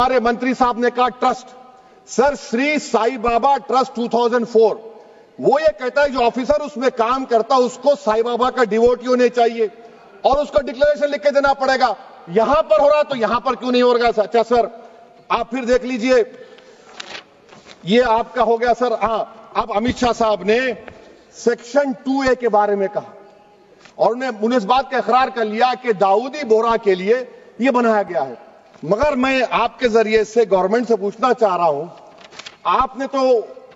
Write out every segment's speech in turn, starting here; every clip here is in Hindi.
हमारे मंत्री साहब ने कहा trust, sir Shri Sai Baba trust 2004, वो ये कहता है जो ऑफिसर उसमें काम करता है उसको साई बाबा का डिवोटी होने चाहिए और उसको डिक्लेरेशन लिख के देना पड़ेगा। यहां पर हो रहा तो यहां पर क्यों नहीं हो रहा? अच्छा सर आप फिर देख लीजिए, ये आपका हो गया सर। हाँ, अब अमित शाह साहब ने सेक्शन 2A के बारे में कहा और उन्होंने इस बात का इकरार कर लिया कि दाऊदी बोहरा के लिए यह बनाया गया है। मगर मैं आपके जरिए से गवर्नमेंट से पूछना चाह रहा हूं, आपने तो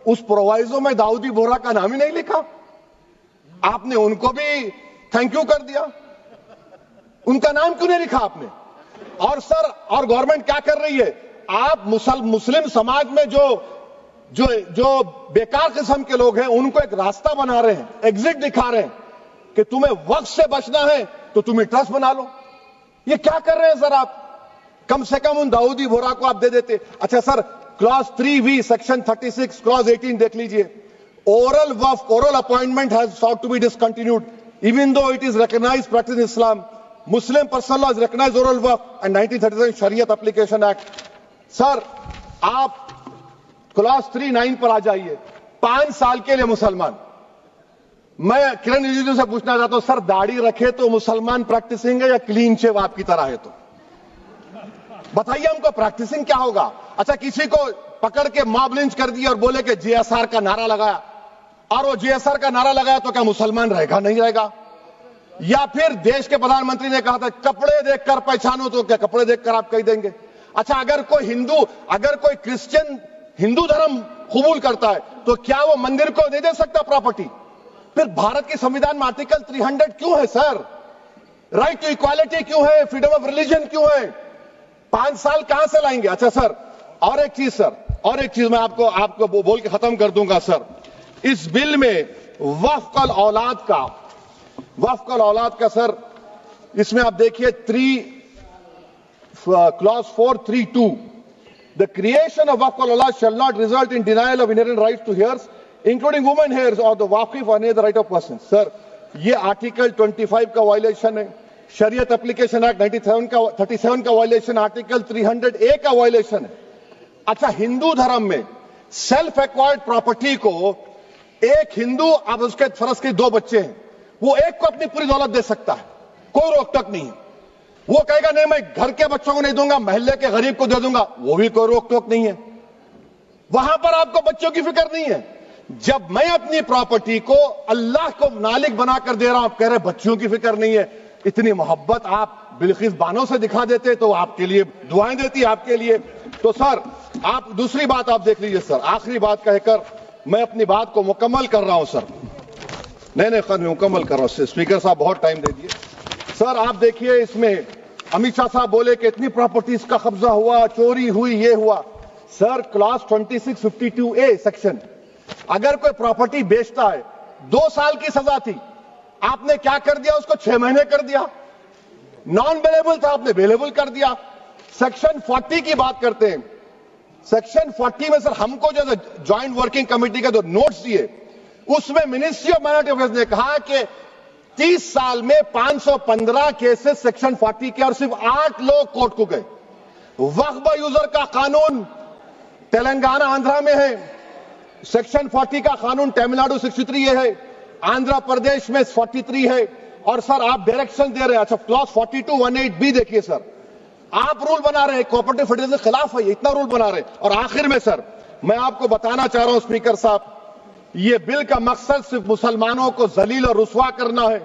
उस प्रोवाइजो में दाऊदी बोहरा का नाम ही नहीं लिखा, आपने उनको भी थैंक यू कर दिया, उनका नाम क्यों नहीं लिखा आपने? और सर और गवर्नमेंट क्या कर रही है, आप मुस्लिम समाज में जो बेकार किस्म के लोग हैं उनको एक रास्ता बना रहे हैं, एग्जिट दिखा रहे हैं कि तुम्हें वक्त से बचना है तो तुम्हें ट्रस्ट बना लो। ये क्या कर रहे हैं सर आप? कम से कम उन दाऊदी बोहरा को आप दे देते। अच्छा sir, clause 3V section 36 clause 18 देख लीजिए, oral of oral appointment has sought to be discontinued even though it is recognized practice in Islam. Muslim personal law has recognized oral waqf and 1937 Shariat Application Act. Sir आप क्लॉज 39 पर आ जाइए, 5 साल के लिए मुसलमान। मैं किरण रिजिजू से पूछना चाहता हूं, सर दाढ़ी रखे तो मुसलमान प्रैक्टिसिंग है या क्लीन शेव आपकी तरह है? तो बताइए हमको प्रैक्टिसिंग क्या होगा? अच्छा, किसी को पकड़ के मॉब लिंच कर दिया और बोले कि JSR का नारा लगाया, और वो JSR का नारा लगाया तो क्या मुसलमान रहेगा? नहीं रहेगा। या फिर देश के प्रधानमंत्री ने कहा था कपड़े देखकर पहचानो, तो क्या कपड़े देखकर आप कह देंगे? अच्छा, अगर कोई क्रिश्चियन हिंदू धर्म कबूल करता है तो क्या वो मंदिर को नहीं दे सकता प्रॉपर्टी? फिर भारत के संविधान में आर्टिकल 300 क्यों है सर? राइट टू इक्वालिटी क्यों है? फ्रीडम ऑफ रिलीजन क्यों है? 5 साल कहां से लाएंगे? अच्छा सर, और एक चीज सर, और एक चीज मैं आपको बोल के खत्म कर दूंगा सर। इस बिल में वक्फ औलाद का सर, इसमें आप देखिए क्लॉज 432, द क्रिएशन ऑफ वक्फ औलाद shall not result in denial of inherent rights to heirs including women heirs और द वाकिफ on the right of person. Sir ये आर्टिकल 25 का वायलेशन है, शरीयत एप्लीकेशन एक्ट 37 का वायलेशन, आर्टिकल 300A का वायलेशन है। अच्छा, हिंदू धर्म में सेल्फ एक्वायर्ड प्रॉपर्टी को एक हिंदू, अब उसके फर्ज के 2 बच्चे हैं, वो एक को अपनी पूरी दौलत दे सकता है, कोई रोक टोक नहीं है। वो कहेगा नहीं मैं घर के बच्चों को नहीं दूंगा, मोहल्ले के गरीब को दे दूंगा, वो भी कोई रोक टोक नहीं है। वहां पर आपको बच्चों की फिक्र नहीं है। जब मैं अपनी प्रॉपर्टी को अल्लाह को मालिक बनाकर दे रहा हूं, आप कह रहे बच्चों की फिक्र नहीं है। इतनी मोहब्बत आप बिल्किस बानो से दिखा देते तो आपके लिए दुआएं देती आपके लिए। तो सर आप दूसरी बात आप देख लीजिए सर, आखिरी बात कहकर मैं अपनी बात को मुकम्मल कर रहा हूं सर। नहीं मुकम्मल कर रहा हूं। स्पीकर साहब बहुत टाइम दे दिए। सर आप देखिए, इसमें अमित शाह साहब बोले कि इतनी प्रॉपर्टीज का कब्जा हुआ, चोरी हुई, ये हुआ। सर क्लॉज 2652A सेक्शन, अगर कोई प्रॉपर्टी बेचता है 2 साल की सजा थी, आपने क्या कर दिया? उसको 6 महीने कर दिया। नॉन बेलेबल था, आपने बेलेबल कर दिया। सेक्शन 40 की बात करते हैं। सेक्शन 40 में सर हमको जो ज्वाइंट वर्किंग कमेटी का जो नोट्स दिए, उसमें मिनिस्ट्री ऑफ माइनॉरिटी अफेयर्स ने कहा कि 30 साल में 515 केसेस सेक्शन 40 के, और सिर्फ 8 लोग कोर्ट को गए। वक्फ यूजर का कानून तेलंगाना आंध्रा में है, सेक्शन 40 का कानून तमिलनाडु 63 है, आंध्र प्रदेश में 43 है। और सर आप डायरेक्शन दे रहे हैं। अच्छा, क्लॉज 4218B देखिए सर, आप रूल बना रहे हैं, कोऑपरेटिव फेडरलिज्म के खिलाफ है, इतना रूल बना रहे हैं। और आखिर में सर मैं आपको बताना चाह रहा हूं स्पीकर साहब, ये बिल का मकसद सिर्फ मुसलमानों को जलील और रुस्वा करना है,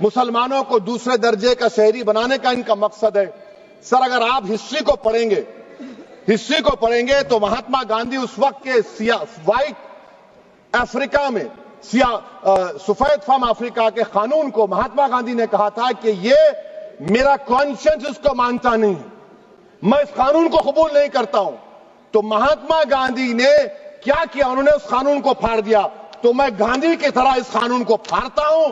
मुसलमानों को दूसरे दर्जे का शहरी बनाने का इनका मकसद है। सर अगर आप हिस्ट्री को पढ़ेंगे तो महात्मा गांधी उस वक्त के व्हाइट अफ्रीका में सफेद फार्म अफ्रीका के कानून को महात्मा गांधी ने कहा था कि ये मेरा कॉन्शियंस इसको मानता नहीं है, मैं इस कानून को कबूल नहीं करता हूं। तो महात्मा गांधी ने क्या किया? उन्होंने उस कानून को फाड़ दिया। तो मैं गांधी की तरह इस कानून को फाड़ता हूं।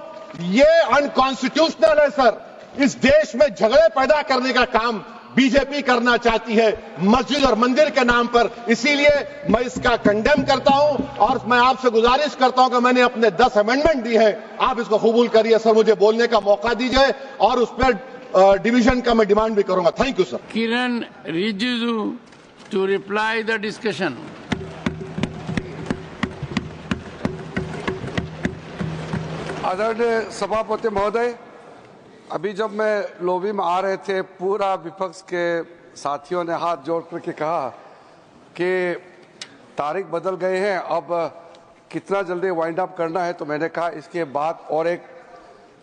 ये अनकॉन्स्टिट्यूशनल है सर। इस देश में झगड़े पैदा करने का काम बीजेपी करना चाहती है मस्जिद और मंदिर के नाम पर, इसीलिए मैं इसका कंडेम करता हूं। और मैं आपसे गुजारिश करता हूं कि मैंने अपने 10 अमेंडमेंट दी हैं, आप इसको कबूल करिए। सर मुझे बोलने का मौका दीजिए और उस पर डिवीजन का मैं डिमांड भी करूंगा। Thank you sir. Kiren Rijiju to reply the discussion. आदरणीय सभापति महोदय, अभी जब मैं लॉबी में आ रहे थे, पूरा विपक्ष के साथियों ने हाथ जोड़ करके कहा कि तारीख बदल गए हैं, अब कितना जल्दी वाइंड अप करना है। तो मैंने कहा इसके बाद और एक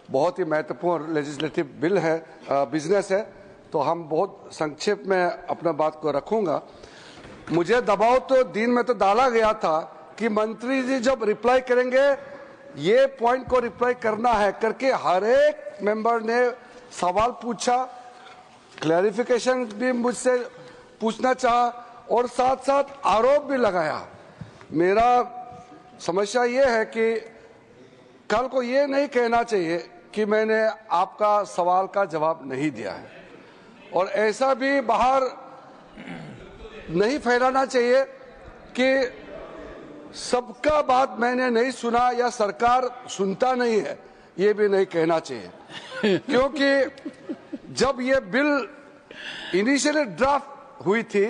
बहुत ही महत्वपूर्ण लेजिस्लेटिव बिल है, बिजनेस है, तो हम बहुत संक्षेप में अपना बात को रखूंगा। मुझे दबाव तो दिन में तो डाला गया था कि मंत्री जी जब रिप्लाई करेंगे ये पॉइंट को रिप्लाई करना है करके हर एक मेंबर ने सवाल पूछा, क्लैरिफिकेशन भी मुझसे पूछना चाहा और साथ साथ आरोप भी लगाया। मेरा समस्या ये है कि कल को ये नहीं कहना चाहिए कि मैंने आपका सवाल का जवाब नहीं दिया है, और ऐसा भी बाहर नहीं फैलाना चाहिए कि सबका बात मैंने नहीं सुना या सरकार सुनता नहीं है, ये भी नहीं कहना चाहिए। क्योंकि जब ये बिल इनिशियली ड्राफ्ट हुई थी,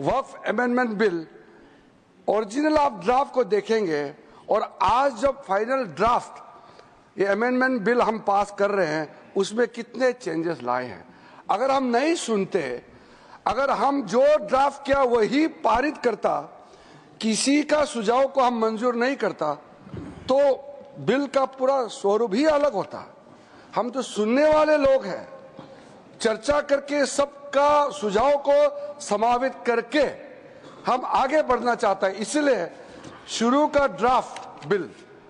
वक्फ अमेंडमेंट बिल, ओरिजिनल आप ड्राफ्ट को देखेंगे और आज जब फाइनल ड्राफ्ट ये अमेंडमेंट बिल हम पास कर रहे हैं, उसमें कितने चेंजेस लाए हैं। अगर हम नहीं सुनते, अगर हम जो ड्राफ्ट किया वही पारित करता, किसी का सुझाव को हम मंजूर नहीं करता, तो बिल का पूरा स्वरूप ही अलग होता। हम तो सुनने वाले लोग हैं, चर्चा करके सबका सुझाव को समावित करके हम आगे बढ़ना चाहता है। इसलिए शुरू का ड्राफ्ट बिल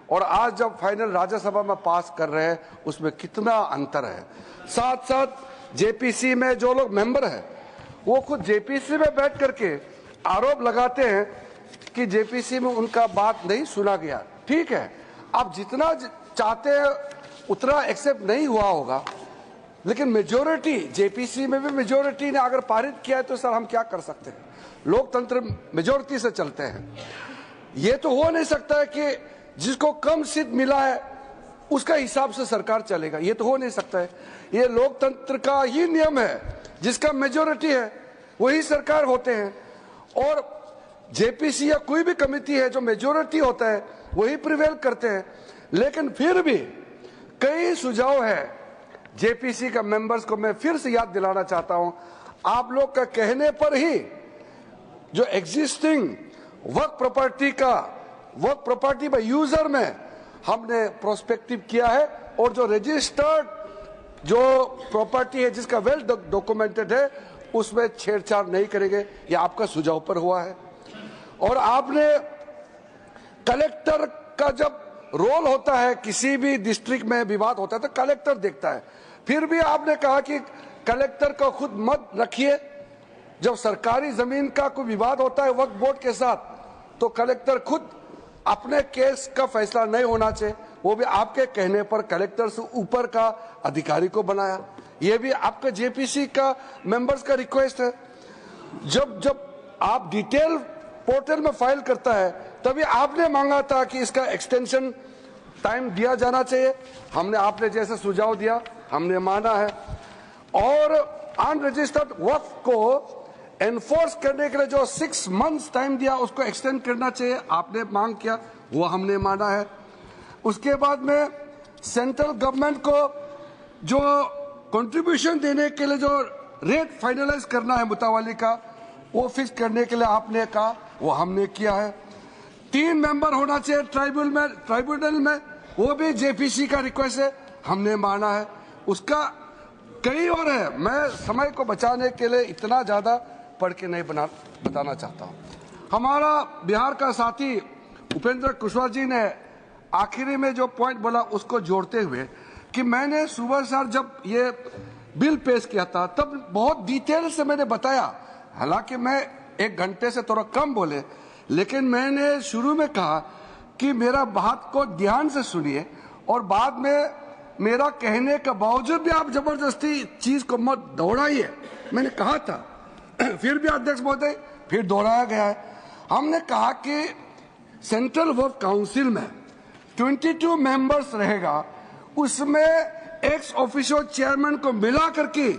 और आज जब फाइनल राज्यसभा में पास कर रहे हैं, उसमें कितना अंतर है। साथ साथ जेपीसी में जो लोग मेंबर हैं, वो खुद जेपीसी में बैठ करके आरोप लगाते हैं कि जेपीसी में उनका बात नहीं सुना गया। ठीक है, आप जितना चाहते हैं उतना एक्सेप्ट नहीं हुआ होगा, लेकिन मेजोरिटी, जेपीसी में भी मेजोरिटी ने अगर पारित किया है तो सर हम क्या कर सकते हैं। लोकतंत्र मेजोरिटी से चलते हैं। ये तो हो नहीं सकता है कि जिसको कम सीट मिला है उसका हिसाब से सरकार चलेगा, ये तो हो नहीं सकता है। ये लोकतंत्र का ही नियम है, जिसका मेजोरिटी है वही सरकार होते हैं, और जेपीसी या कोई भी कमेटी है जो मेजोरिटी होता है वही प्रिवेल करते हैं। लेकिन फिर भी कई सुझाव है जेपीसी का मेंबर्स को मैं फिर से याद दिलाना चाहता हूं। आप लोग का कहने पर ही जो existing work property by user में हमने प्रोस्पेक्टिव किया है, और जो रजिस्टर्ड जो प्रॉपर्टी है जिसका वेल डॉक्यूमेंटेड है उसमें छेड़छाड़ नहीं करेंगे। ये आपका सुझाव पर हुआ है। और आपने कलेक्टर का जब रोल होता है, किसी भी डिस्ट्रिक्ट में विवाद होता है तो कलेक्टर देखता है, फिर भी आपने कहा कि कलेक्टर को खुद मत रखिए। जब सरकारी जमीन का कोई विवाद होता है वक्फ बोर्ड के साथ, तो कलेक्टर खुद अपने केस का फैसला नहीं होना चाहिए, वो भी आपके कहने पर कलेक्टर से ऊपर का अधिकारी को बनाया। ये भी आपका जेपीसी का मेंबर्स का रिक्वेस्ट है। जब आप डिटेल पोर्टल में फाइल करता है तभी आपने मांगा था कि इसका एक्सटेंशन टाइम दिया जाना चाहिए। हमने आपने जैसे सुझाव दिया हमने माना है, और अनरजिस्टर्ड वक्फ को एनफोर्स करने के लिए जो 6 मंथ्स टाइम दिया उसको एक्सटेंड करना चाहिए, आपने मांग किया, वो हमने माना है। उसके बाद में सेंट्रल गवर्नमेंट को जो कंट्रीब्यूशन देने के लिए जो रेट फाइनलाइज करना है मुतावाली का, वो फिक्स करने के लिए आपने कहा, वो हमने किया है। 3 मेंबर होना चाहिए ट्राइब्यूनल में, वो भी जेपीसी का रिक्वेस्ट है, हमने माना है। उसका कई और है, मैं समय को बचाने के लिए इतना ज्यादा पढ़ के नहीं बताना चाहता हूँ। हमारा बिहार का साथी उपेंद्र कुशवाहा जी ने आखिरी में जो पॉइंट बोला उसको जोड़ते हुए कि मैंने सुबह सर जब ये बिल पेश किया था तब बहुत डिटेल से मैंने बताया, हालांकि मैं 1 घंटे से थोड़ा कम बोले, लेकिन मैंने शुरू में कहा कि मेरा बात को ध्यान से सुनिए, और बाद में मेरा कहने के बावजूद भी आप जबरदस्ती चीज को मत दौड़ाइए, मैंने कहा था। फिर भी अध्यक्ष महोदय फिर दोहराया गया है। हमने कहा कि सेंट्रल वर्क काउंसिल में 22 मेंबर्स रहेगा, उसमें एक्स ऑफिशियो चेयरमैन को मिला करके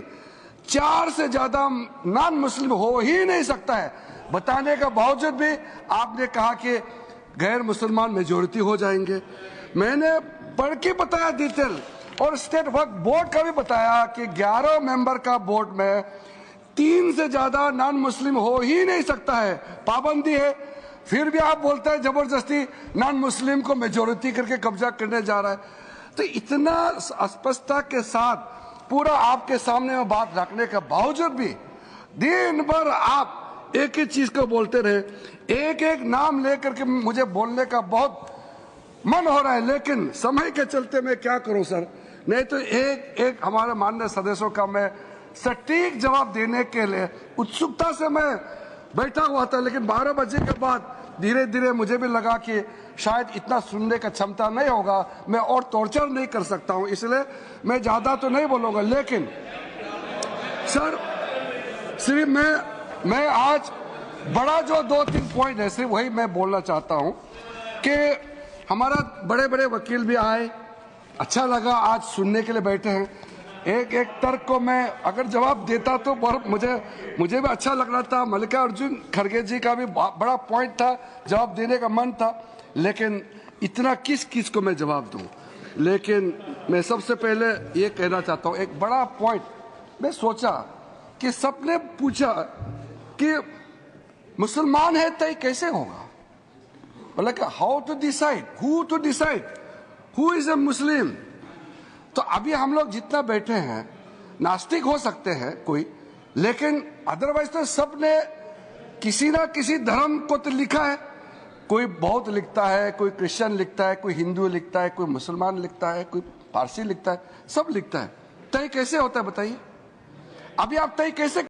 4 से ज्यादा नॉन मुस्लिम हो ही नहीं सकता है। बताने का बावजूद भी आपने कहा कि गैर मुसलमान मेजोरिटी हो जाएंगे। मैंने पढ़ के बताया डिटेल, और स्टेट वक्फ बोर्ड का भी बताया कि 11 मेंबर का बोर्ड में 3 से ज्यादा नॉन मुस्लिम हो ही नहीं सकता है, पाबंदी है। फिर भी आप बोलते हैं जबरदस्ती नॉन मुस्लिम को मेजोरिटी करके कब्जा करने जा रहा है। तो इतना स्पष्टता के साथ पूरा आपके सामने में बात रखने के बावजूद भी दिन भर आप एक ही चीज को बोलते रहे। एक एक नाम लेकर के मुझे बोलने का बहुत मन हो रहा है, लेकिन समय के चलते मैं क्या करूं सर। नहीं तो एक एक हमारे माननीय सदस्यों का मैं सटीक जवाब देने के लिए उत्सुकता से मैं बैठा हुआ था, लेकिन 12 बजे के बाद धीरे धीरे मुझे भी लगा कि शायद इतना सुनने का क्षमता नहीं होगा, मैं और टॉर्चर नहीं कर सकता हूं, इसलिए मैं ज्यादा तो नहीं बोलूंगा। लेकिन सर सिर्फ मैं आज बड़ा जो 2-3 पॉइंट है सिर्फ वही मैं बोलना चाहता हूं कि हमारा बड़े बड़े वकील भी आए, अच्छा लगा आज सुनने के लिए बैठे हैं। एक एक तर्क को मैं अगर जवाब देता तो मुझे भी अच्छा लग रहा था। मल्लिकार्जुन खड़गे जी का भी बड़ा पॉइंट था, जवाब देने का मन था, लेकिन इतना किस को मैं जवाब दूं। लेकिन मैं सबसे पहले ये कहना चाहता हूं, एक बड़ा पॉइंट मैं सोचा कि सबने पूछा कि मुसलमान है तय कैसे होगा, मतलब how to decide, who is a Muslim. तो अभी हम लोग जितना बैठे हैं नास्तिक हो सकते हैं कोई, लेकिन अदरवाइज तो सबने किसी ना किसी धर्म को तो लिखा है। कोई बौद्ध लिखता है, कोई क्रिश्चियन लिखता है, कोई हिंदू लिखता है, कोई मुसलमान लिखता है, कोई पारसी लिखता है, सब लिखता है। तय कैसे होता है बताइए। अभी आप तय कैसे